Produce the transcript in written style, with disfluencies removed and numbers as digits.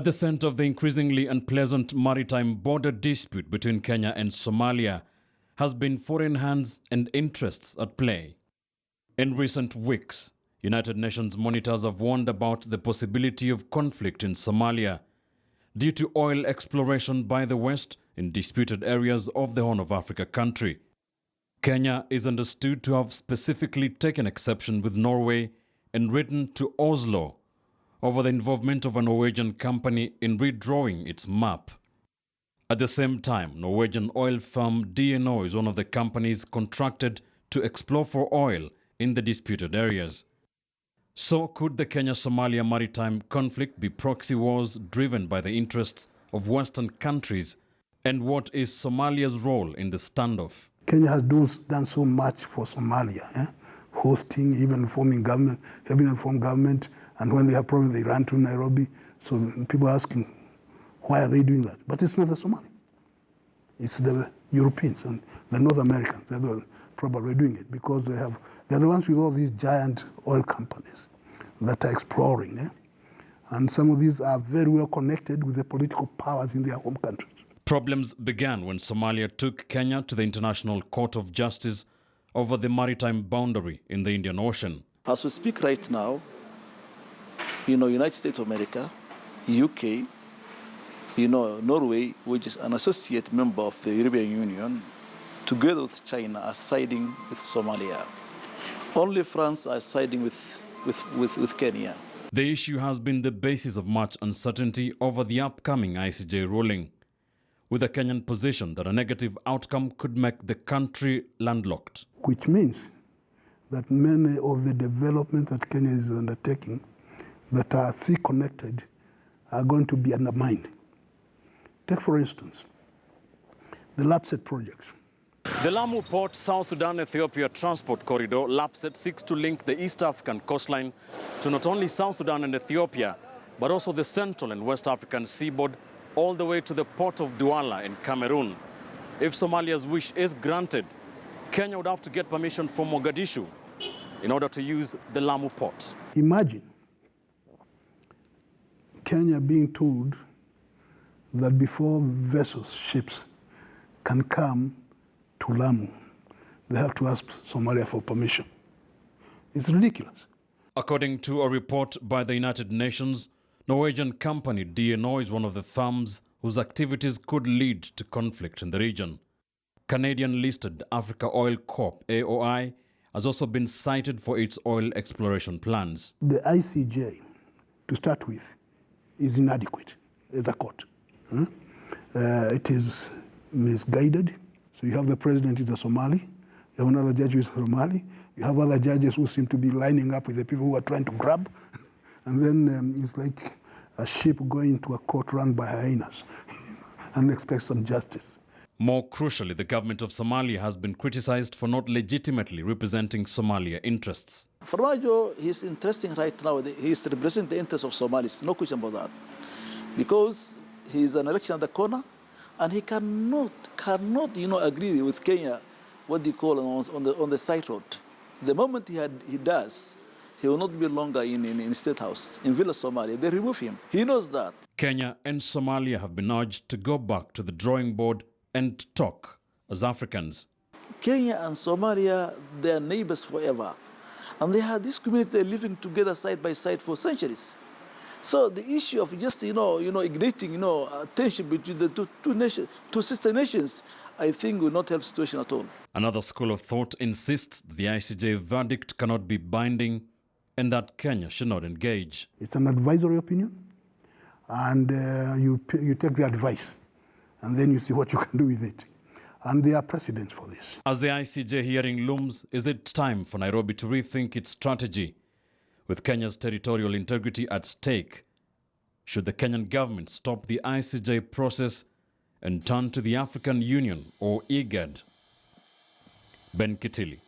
At the center of the increasingly unpleasant maritime border dispute between Kenya and Somalia has been foreign hands and interests at play. In recent weeks, United Nations monitors have warned about the possibility of conflict in Somalia due to oil exploration by the West in disputed areas of the Horn of Africa country. Kenya is understood to have specifically taken exception with Norway and written to Oslo over the involvement of a Norwegian company in redrawing its map. At the same time, Norwegian oil firm DNO is one of the companies contracted to explore for oil in the disputed areas. So could the Kenya-Somalia maritime conflict be proxy wars driven by the interests of Western countries? And what is Somalia's role in the standoff? Kenya has done so much for Somalia, hosting, even forming government, helping them form government, and when they have problems, they run to Nairobi. So people are asking, why are they doing that? But it's not the Somali. It's the Europeans and the North Americans. They're probably doing it because they're the ones with all these giant oil companies that are exploring. And some of these are very well connected with the political powers in their home countries. Problems began when Somalia took Kenya to the International Court of Justice over the maritime boundary in the Indian Ocean. As we speak right now, United States of America, UK, Norway, which is an associate member of the European Union, together with China, are siding with Somalia. Only France are siding with Kenya. The issue has been the basis of much uncertainty over the upcoming ICJ ruling, with a Kenyan position that a negative outcome could make the country landlocked. Which means that many of the developments that Kenya is undertaking that are sea-connected are going to be undermined. Take, for instance, the LAPSET project. The Lamu Port South Sudan-Ethiopia transport corridor, LAPSET, seeks to link the East African coastline to not only South Sudan and Ethiopia, but also the Central and West African seaboard, all the way to the port of Douala in Cameroon. If Somalia's wish is granted, Kenya would have to get permission from Mogadishu in order to use the Lamu port. Imagine Kenya being told that before vessels, ships, can come to Lamu, they have to ask Somalia for permission. It's ridiculous. According to a report by the United Nations, Norwegian company DNO is one of the firms whose activities could lead to conflict in the region. Canadian-listed Africa Oil Corp, AOI, has also been cited for its oil exploration plans. The ICJ, to start with, is inadequate as a court. It is misguided. So you have the president is a Somali, you have another judge who is Somali, you have other judges who seem to be lining up with the people who are trying to grab. And then it's like a ship going to a court run by hyenas and expect some justice. More crucially, the government of Somalia has been criticized for not legitimately representing Somalia interests. Farmajo, he's interesting right now. He's representing the interests of Somalis, no question about that. Because he's an election at the corner, and he cannot, agree with Kenya, what do you call on the side road. The moment he does, he will not be longer in State House, in Villa Somalia. They remove him. He knows that. Kenya and Somalia have been urged to go back to the drawing board and talk as Africans. Kenya and Somalia, they are neighbors forever. And they have this community living together side by side for centuries. So the issue of just, igniting, tension between the two sister nations, I think will not help the situation at all. Another school of thought insists the ICJ verdict cannot be binding and that Kenya should not engage. It's an advisory opinion, and you take the advice, and then you see what you can do with it. And there are precedents for this. As the ICJ hearing looms, is it time for Nairobi to rethink its strategy? With Kenya's territorial integrity at stake, should the Kenyan government stop the ICJ process and turn to the African Union or IGAD? Ben Kitili.